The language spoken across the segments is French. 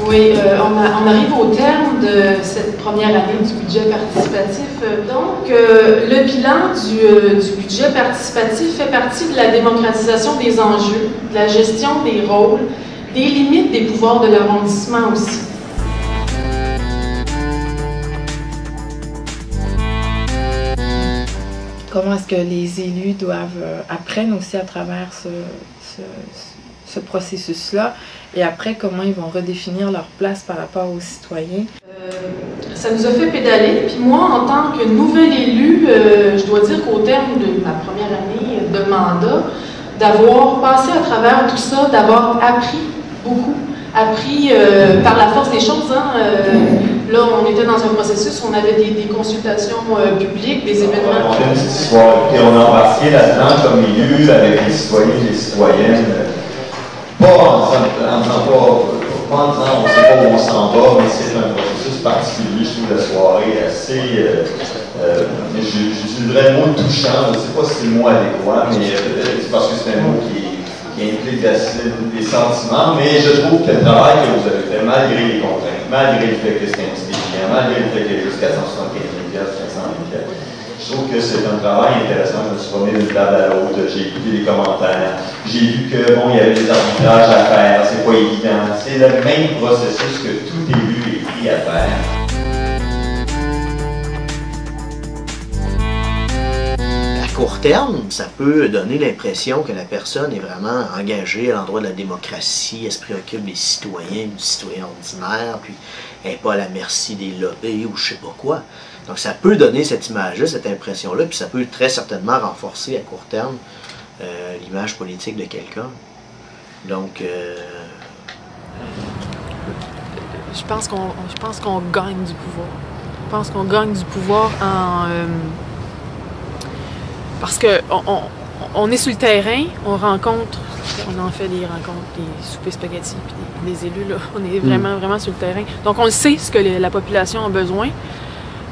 Oui, on arrive au terme de cette première année du budget participatif. Donc, le bilan du budget participatif fait partie de la démocratisation des enjeux, de la gestion des rôles, des limites des pouvoirs de l'arrondissement aussi. Comment est-ce que les élus apprennent aussi à travers ce processus-là, et après, comment ils vont redéfinir leur place par rapport aux citoyens? Ça nous a fait pédaler, puis moi, en tant que nouvel élu, je dois dire qu'au terme de ma première année de mandat, d'avoir passé à travers tout ça, d'avoir appris beaucoup, appris par la force des choses. Là, on était dans un processus, on avait des consultations publiques, des événements. On a une petite histoire, puis on a embarqué là-dedans comme élu avec les citoyens et les citoyennes. Pas en disant on ne sait pas où on s'en va, mais c'est un processus particulier. Je trouve la soirée assez. J'utiliserais le mot touchant, je ne sais pas si c'est le mot adéquat, mais c'est parce que c'est un mot qui implique des sentiments. Mais je trouve que le travail que vous avez fait, malgré les contraintes, malgré le fait que c'est un petit défi, malgré le fait qu'il y a juste 475 000 500 000 je trouve que c'est un travail intéressant. Je me suis promené d'une table à l'autre, j'ai écouté les commentaires, j'ai vu que bon, il y avait des arbitrages à faire, c'est pas évident. C'est le même processus que tout élu est pris à faire. À court terme, ça peut donner l'impression que la personne est vraiment engagée à l'endroit de la démocratie, elle se préoccupe des citoyens, du citoyen ordinaire, puis elle n'est pas à la merci des lobbies ou je sais pas quoi. Donc ça peut donner cette image-là, cette impression-là, puis ça peut très certainement renforcer à court terme l'image politique de quelqu'un. Donc Je pense qu'on gagne du pouvoir. Je pense qu'on gagne du pouvoir parce que on est sur le terrain, on en fait des rencontres, des soupers spaghettis, puis des élus, là, on est vraiment sur le terrain. Donc on sait ce que la population a besoin.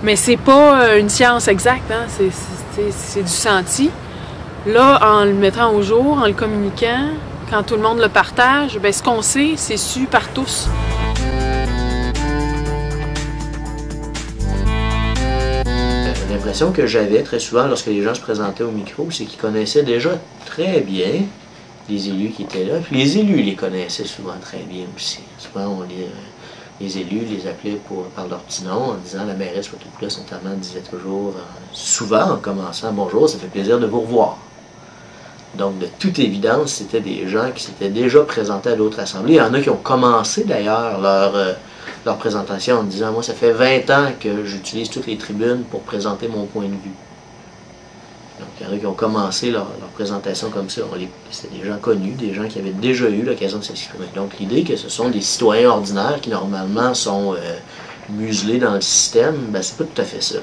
Mais c'est pas une science exacte, hein? C'est du senti. Là, en le mettant au jour, en le communiquant, quand tout le monde le partage, bien, ce qu'on sait, c'est su par tous. L'impression que j'avais très souvent lorsque les gens se présentaient au micro, c'est qu'ils connaissaient déjà très bien les élus qui étaient là. Puis les élus les connaissaient souvent très bien aussi. Souvent, les élus les appelaient par leur petit nom en disant la mairesse Watupulas notamment disait toujours, souvent en commençant « Bonjour, ça fait plaisir de vous revoir ». Donc de toute évidence, c'était des gens qui s'étaient déjà présentés à d'autres assemblées. Il y en a qui ont commencé d'ailleurs leur présentation en disant « Moi, ça fait 20 ans que j'utilise toutes les tribunes pour présenter mon point de vue ». Donc, il y en a qui ont commencé leur présentation comme ça. C'était des gens connus, des gens qui avaient déjà eu l'occasion de s'exprimer. Donc, l'idée que ce sont des citoyens ordinaires qui, normalement, sont muselés dans le système, ben, c'est pas tout à fait ça.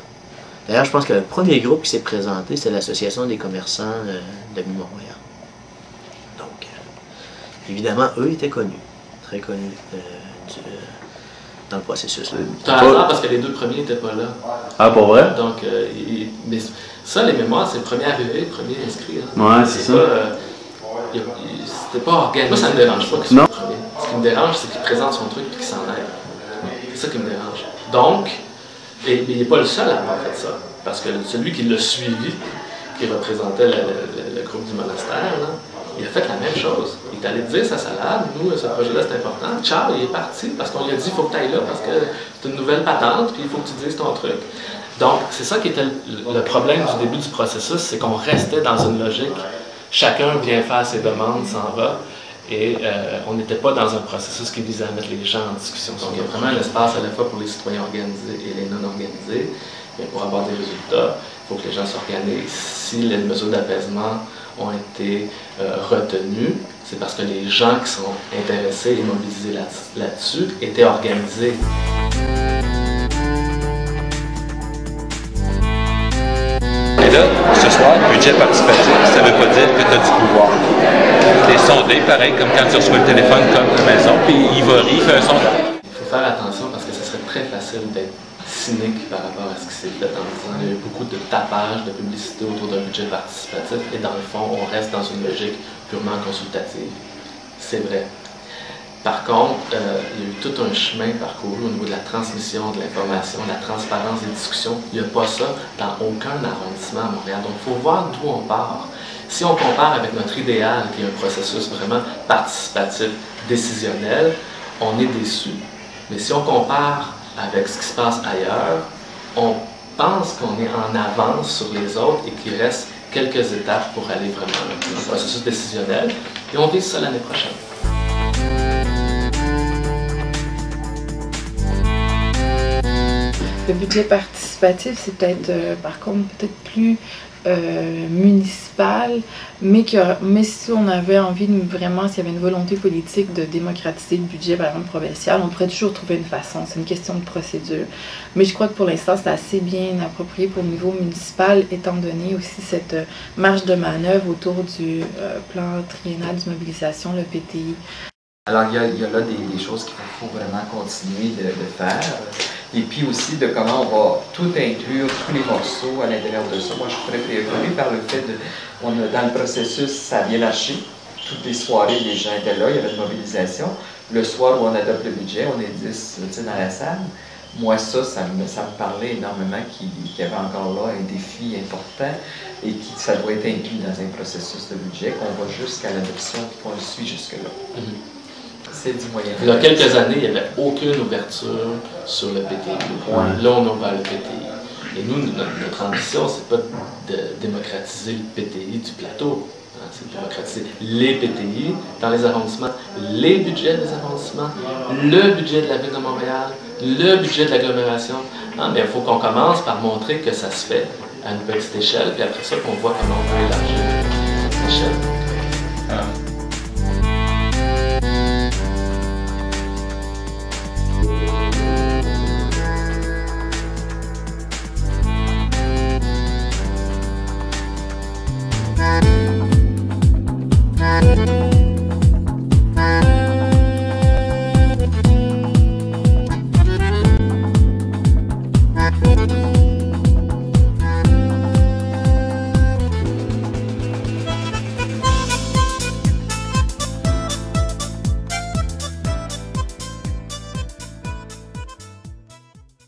D'ailleurs, je pense que le premier groupe qui s'est présenté, c'est l'Association des commerçants de Montréal. Donc, évidemment, eux étaient connus, très connus dans le processus. C'est un hasard parce que les deux premiers n'étaient pas là. Ah, pour vrai? Donc, mais ça, les mémoires, c'est le premier arrivé, le premier inscrit. Hein. Ouais, c'est ça. C'était pas organisé. Moi, ça me dérange pas qu'il soit le premier. Ce qui me dérange, c'est qu'il présente son truc et qu'il s'en aille. C'est ça qui me dérange. Donc, il n'est pas le seul à avoir fait ça. Parce que celui qui l'a suivi, qui représentait le groupe du monastère, là, il a fait la même chose. Il est allé dire sa salade, nous, ce projet-là, c'est important. Ciao, il est parti parce qu'on lui a dit, il faut que tu ailles là parce que c'est une nouvelle patente, puis il faut que tu dises ton truc. Donc, c'est ça qui était le problème du début du processus, c'est qu'on restait dans une logique. Chacun vient faire ses demandes, s'en va, et on n'était pas dans un processus qui visait à mettre les gens en discussion. Donc, il y a vraiment un espace à la fois pour les citoyens organisés et les non-organisés. Mais pour avoir des résultats, il faut que les gens s'organisent. Si les mesures d'apaisement ont été retenues, c'est parce que les gens qui sont intéressés et mobilisés là-dessus étaient organisés. Et là, ce soir, budget participatif, ça ne veut pas dire que tu as du pouvoir. Tu es sondé, pareil, comme quand tu reçois le téléphone comme à la maison, puis il fait un sondage. Il faut faire attention parce que ce serait très facile d'être cynique par rapport à ce qui s'est fait en disant qu'il y a eu beaucoup de tapage, de publicité autour d'un budget participatif et dans le fond, on reste dans une logique purement consultative. C'est vrai. Par contre, il y a eu tout un chemin parcouru au niveau de la transmission de l'information, de la transparence des discussions. Il n'y a pas ça dans aucun arrondissement à Montréal. Donc, il faut voir d'où on part. Si on compare avec notre idéal, qui est un processus vraiment participatif, décisionnel, on est déçu. Mais si on compare avec ce qui se passe ailleurs, on pense qu'on est en avance sur les autres et qu'il reste quelques étapes pour aller vraiment dans le processus décisionnel. Et on vise ça l'année prochaine. Le budget participatif, c'est peut-être, par contre, peut-être plus municipal, mais si on avait envie de vraiment, s'il y avait une volonté politique de démocratiser le budget, par exemple, provincial, on pourrait toujours trouver une façon. C'est une question de procédure. Mais je crois que pour l'instant, c'est assez bien approprié pour le niveau municipal, étant donné aussi cette marge de manœuvre autour du plan triennal de mobilisation, le PTI. Alors, il y a là des choses qu'il faut vraiment continuer de faire. Et puis aussi de comment on va tout inclure, tous les morceaux à l'intérieur de ça. Moi, je suis très préoccupé par le fait dans le processus, ça a bien lâché. Toutes les soirées, les gens étaient là, il y avait une mobilisation. Le soir où on adopte le budget, on est 10 dans la salle. Moi, ça me parlait énormément qu'il y avait encore là un défi important et que ça doit être inclus dans un processus de budget, qu'on va jusqu'à l'adoption et qu'on le suit jusque-là. C'est du moyen. Il y a quelques années, il n'y avait aucune ouverture sur le PTI. Là, on a ouvert le PTI. Et nous, notre ambition, c'est pas de démocratiser le PTI du plateau. C'est de démocratiser les PTI dans les arrondissements, les budgets des arrondissements, le budget de la Ville de Montréal, le budget de l'agglomération. Mais il faut qu'on commence par montrer que ça se fait à une petite échelle, puis après ça, qu'on voit comment on peut élargir.